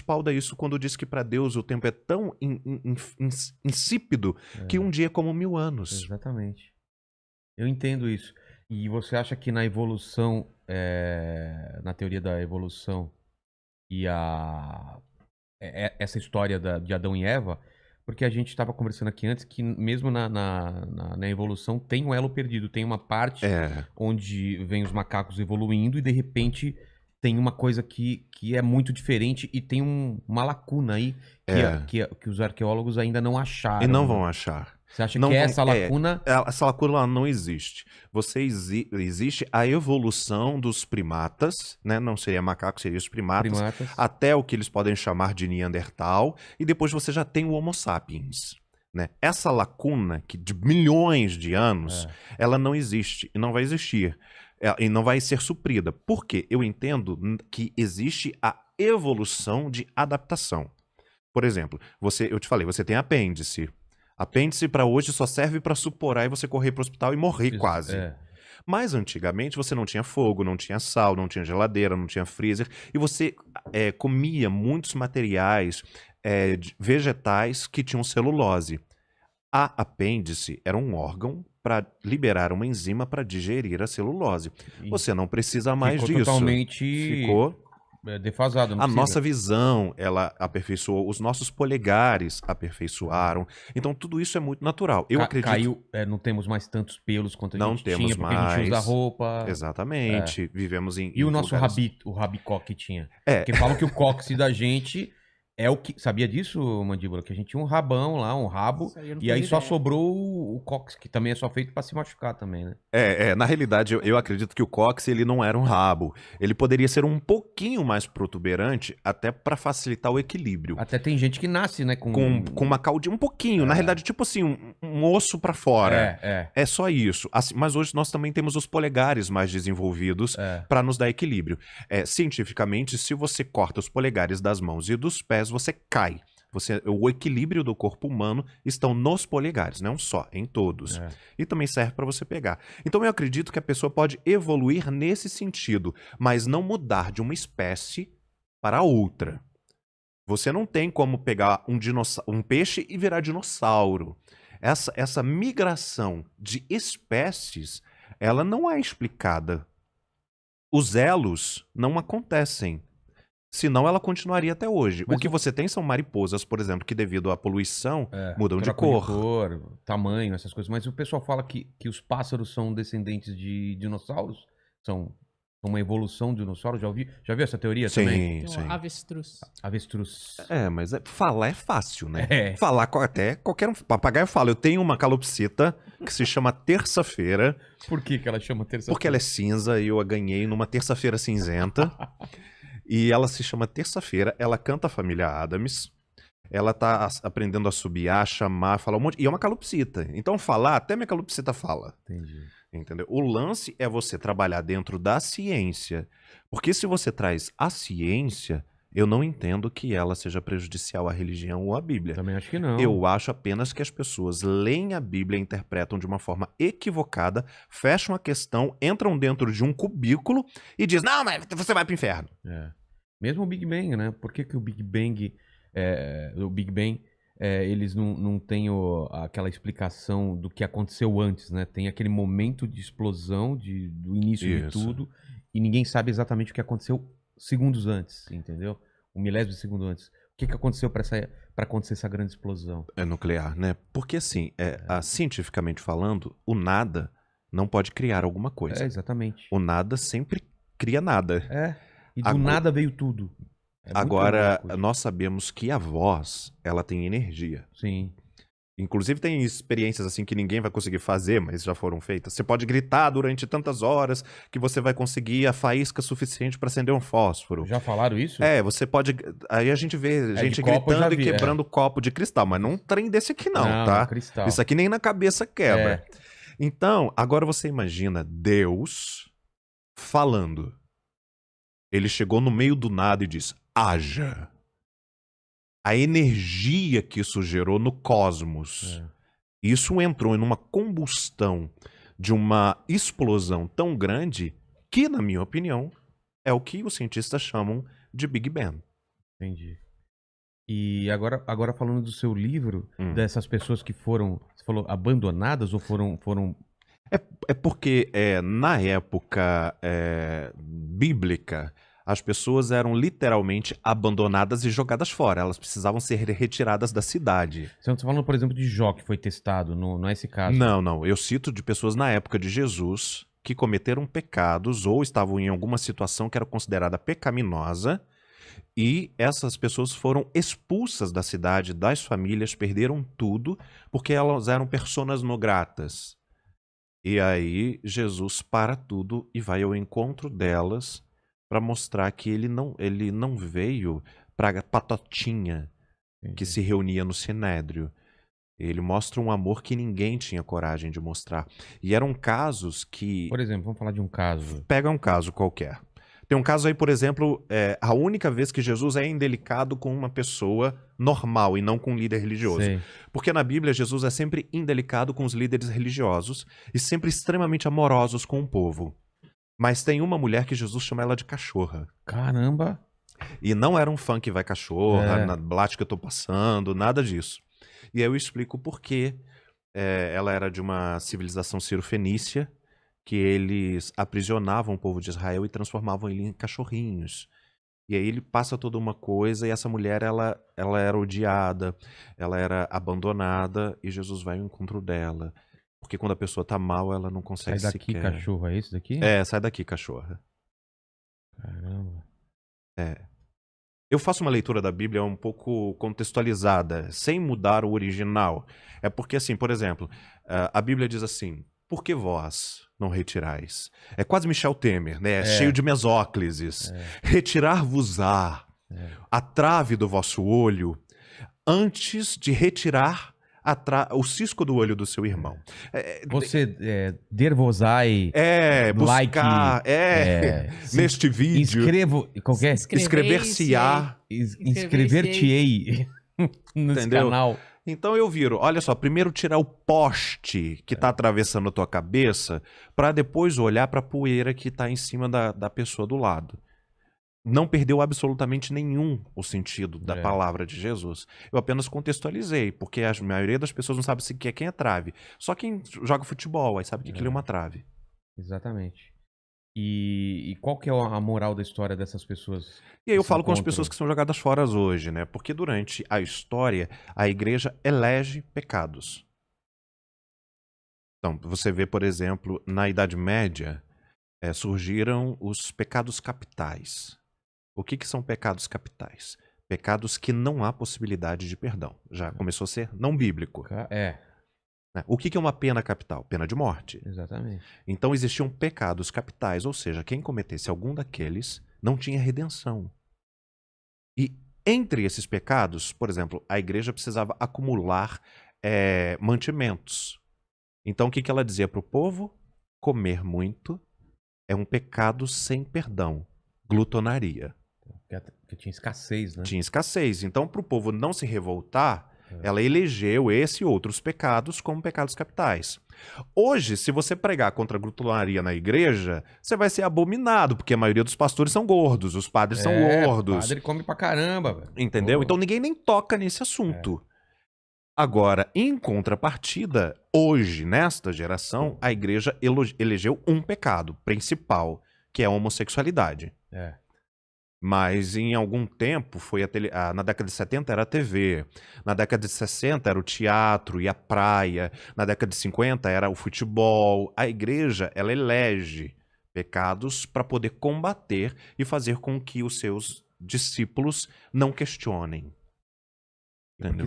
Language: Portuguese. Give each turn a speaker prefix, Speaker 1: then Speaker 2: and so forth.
Speaker 1: respalda isso quando diz que para Deus o tempo é tão insípido que um dia é como 1000 anos.
Speaker 2: Exatamente. Eu entendo isso. E você acha que na evolução, na teoria da evolução e essa história de Adão e Eva, porque a gente estava conversando aqui antes que mesmo na evolução tem um elo perdido, tem uma parte onde vem os macacos evoluindo e de repente tem uma coisa que é muito diferente e tem uma lacuna aí que os arqueólogos ainda não acharam.
Speaker 1: E não vão achar.
Speaker 2: Você acha que essa lacuna...
Speaker 1: Essa lacuna não existe. Existe a evolução dos primatas, né? Não seria macaco, seria os primatas, até o que eles podem chamar de Neandertal, e depois você já tem o Homo sapiens. Né? Essa lacuna, que de milhões de anos, ela não existe e não vai existir. E não vai ser suprida. Por quê? Eu entendo que existe a evolução de adaptação. Por exemplo, eu te falei, você tem apêndice. Apêndice para hoje só serve para suporar e você correr para o hospital e morrer quase. Mas antigamente você não tinha fogo, não tinha sal, não tinha geladeira, não tinha freezer. E você comia muitos materiais vegetais que tinham celulose. A apêndice era um órgão para liberar uma enzima para digerir a celulose. Você não precisa mais disso.
Speaker 2: Ficou defasado.
Speaker 1: A nossa visão, ela aperfeiçoou. Os nossos polegares aperfeiçoaram. Então tudo isso é muito natural. Eu acredito...
Speaker 2: Caiu, não temos mais tantos pelos quanto a gente tinha, porque a gente usa roupa.
Speaker 1: Exatamente. Vivemos em...
Speaker 2: E o nosso o rabicoque tinha. Porque falam que o cóccix da gente... É o que... Sabia disso, Mandíbula? Que a gente tinha um rabão lá, um rabo, e aí só sobrou o cóccix, que também é só feito pra se machucar também, né?
Speaker 1: Na realidade, eu acredito que o cóccix, ele não era um rabo. Ele poderia ser um pouquinho mais protuberante, até pra facilitar o equilíbrio.
Speaker 2: Até tem gente que nasce, né? Com
Speaker 1: uma caudinha, um pouquinho. Na realidade, tipo assim, um osso pra fora. É só isso. Assim, mas hoje nós também temos os polegares mais desenvolvidos pra nos dar equilíbrio. Cientificamente, se você corta os polegares das mãos e dos pés, você cai. O equilíbrio do corpo humano estão nos polegares, não só, em todos. E também serve para você pegar. Então eu acredito que a pessoa pode evoluir nesse sentido, mas não mudar de uma espécie para outra. Você não tem como pegar um peixe e virar dinossauro. Essa migração de espécies, ela não é explicada. Os elos não acontecem. Senão ela continuaria até hoje. Mas o que você tem são mariposas, por exemplo, que devido à poluição mudam de cor.
Speaker 2: Tamanho, essas coisas. Mas o pessoal fala que os pássaros são descendentes de dinossauros? São uma evolução de dinossauro? Já viu essa teoria também?
Speaker 1: Sim.
Speaker 3: Avestruz.
Speaker 2: Avestruz.
Speaker 1: Mas falar é fácil, né? Falar até qualquer papagaio fala. Eu tenho uma calopsita que se chama Terça-feira.
Speaker 2: Por que ela chama Terça-feira?
Speaker 1: Porque ela é cinza e eu a ganhei numa terça-feira cinzenta. E ela se chama Terça-feira, ela canta a família Adams, ela tá aprendendo a assobiar, chamar, falar um monte... E é uma calopsita. Então falar, até minha calopsita fala.
Speaker 2: Entendi.
Speaker 1: Entendeu? O lance é você trabalhar dentro da ciência. Porque se você traz a ciência, eu não entendo que ela seja prejudicial à religião ou à Bíblia.
Speaker 2: Também acho que não.
Speaker 1: Eu acho apenas que as pessoas leem a Bíblia e interpretam de uma forma equivocada, fecham a questão, entram dentro de um cubículo e dizem, não, mas você vai pro inferno.
Speaker 2: Mesmo o Big Bang, né? Por que o Big Bang, eles não têm aquela explicação do que aconteceu antes, né? Tem aquele momento de explosão, do início de tudo, e ninguém sabe exatamente o que aconteceu segundos antes, entendeu? Um milésimo de segundo antes. O que aconteceu para acontecer essa grande explosão?
Speaker 1: É nuclear, né? Porque assim, cientificamente falando, o nada não pode criar alguma coisa.
Speaker 2: Exatamente.
Speaker 1: O nada sempre cria nada.
Speaker 2: E do nada veio tudo.
Speaker 1: Agora, nós sabemos que a voz, ela tem energia.
Speaker 2: Sim.
Speaker 1: Inclusive tem experiências assim que ninguém vai conseguir fazer, mas já foram feitas. Você pode gritar durante tantas horas que você vai conseguir a faísca suficiente para acender um fósforo.
Speaker 2: Já falaram isso?
Speaker 1: Você pode... Aí a gente vê gente gritando e quebrando copo de cristal, mas não um trem desse aqui não, tá?
Speaker 2: Cristal.
Speaker 1: Isso aqui nem na cabeça quebra. Então, agora você imagina Deus falando. Ele chegou no meio do nada e disse, haja. A energia que isso gerou no cosmos. Isso entrou em uma combustão de uma explosão tão grande que, na minha opinião, é o que os cientistas chamam de Big Bang.
Speaker 2: Entendi. E agora falando do seu livro, dessas pessoas que foram, você falou, abandonadas ou foram...
Speaker 1: É porque na época bíblica, as pessoas eram literalmente abandonadas e jogadas fora. Elas precisavam ser retiradas da cidade.
Speaker 2: Você não está falando, por exemplo, de Jó, que foi testado, não é esse caso?
Speaker 1: Não. Eu cito de pessoas na época de Jesus que cometeram pecados ou estavam em alguma situação que era considerada pecaminosa, e essas pessoas foram expulsas da cidade, das famílias, perderam tudo, porque elas eram personas não gratas. E aí Jesus para tudo e vai ao encontro delas para mostrar que ele não veio para patotinha que se reunia no Sinédrio. Ele mostra um amor que ninguém tinha coragem de mostrar. E eram casos que...
Speaker 2: Por exemplo, vamos falar de um caso.
Speaker 1: Pega um caso qualquer. Tem um caso aí, por exemplo, a única vez que Jesus é indelicado com uma pessoa normal e não com um líder religioso.
Speaker 2: Sei.
Speaker 1: Porque na Bíblia, Jesus é sempre indelicado com os líderes religiosos e sempre extremamente amorosos com o povo. Mas tem uma mulher que Jesus chama ela de cachorra.
Speaker 2: Caramba!
Speaker 1: E não era um fã que vai cachorra, na blate que eu tô passando, nada disso. E aí eu explico por que ela era de uma civilização cirofenícia, que eles aprisionavam o povo de Israel e transformavam ele em cachorrinhos. E aí ele passa toda uma coisa, e essa mulher, ela era odiada, ela era abandonada, e Jesus vai ao encontro dela. Porque quando a pessoa tá mal, ela não consegue
Speaker 2: sequer... Sai daqui, cachorro, é esse daqui?
Speaker 1: Sai daqui, cachorra.
Speaker 2: Caramba.
Speaker 1: Eu faço uma leitura da Bíblia um pouco contextualizada, sem mudar o original. É porque, assim, por exemplo, a Bíblia diz assim: por que vós não retirais? É quase Michel Temer, né? Cheio de mesóclises. Retirar-vos-á a trave do vosso olho antes de retirar o cisco do olho do seu irmão.
Speaker 2: Você der-vos-ai
Speaker 1: buscar, neste vídeo. Inscrever-se-á.
Speaker 2: Inscrever-te-ei nesse canal.
Speaker 1: Então eu viro, olha só, primeiro tirar o poste que tá atravessando a tua cabeça, para depois olhar para a poeira que tá em cima da pessoa do lado. Não perdeu absolutamente nenhum o sentido da palavra de Jesus. Eu apenas contextualizei, porque a maioria das pessoas não sabe sequer quem é trave. Só quem joga futebol, aí sabe que aquilo é uma trave.
Speaker 2: Exatamente. E qual que é a moral da história dessas pessoas?
Speaker 1: E aí eu falo com as pessoas que são jogadas fora hoje, né? Porque durante a história, a igreja elege pecados. Então, você vê, por exemplo, na Idade Média, surgiram os pecados capitais. O que são pecados capitais? Pecados que não há possibilidade de perdão. Já começou a ser não bíblico. O que é uma pena capital? Pena de morte.
Speaker 2: Exatamente.
Speaker 1: Então existiam pecados capitais, ou seja, quem cometesse algum daqueles não tinha redenção. E entre esses pecados, por exemplo, a igreja precisava acumular mantimentos. Então o que ela dizia para o povo? Comer muito é um pecado sem perdão. Glutonaria.
Speaker 2: Porque tinha escassez, né?
Speaker 1: Tinha escassez. Então, para o povo não se revoltar, ela elegeu esse e outros pecados como pecados capitais. Hoje, se você pregar contra a glutonaria na igreja, você vai ser abominado, porque a maioria dos pastores são gordos, os padres são gordos. O
Speaker 2: padre come pra caramba, velho.
Speaker 1: Entendeu? Então ninguém nem toca nesse assunto. Agora, em contrapartida, hoje, nesta geração, a igreja elegeu um pecado principal, que é a homossexualidade. Mas em algum tempo, na década de 70 era a TV, na década de 60 era o teatro e a praia, na década de 50 era o futebol. A igreja, ela elege pecados para poder combater e fazer com que os seus discípulos não questionem. Entendeu?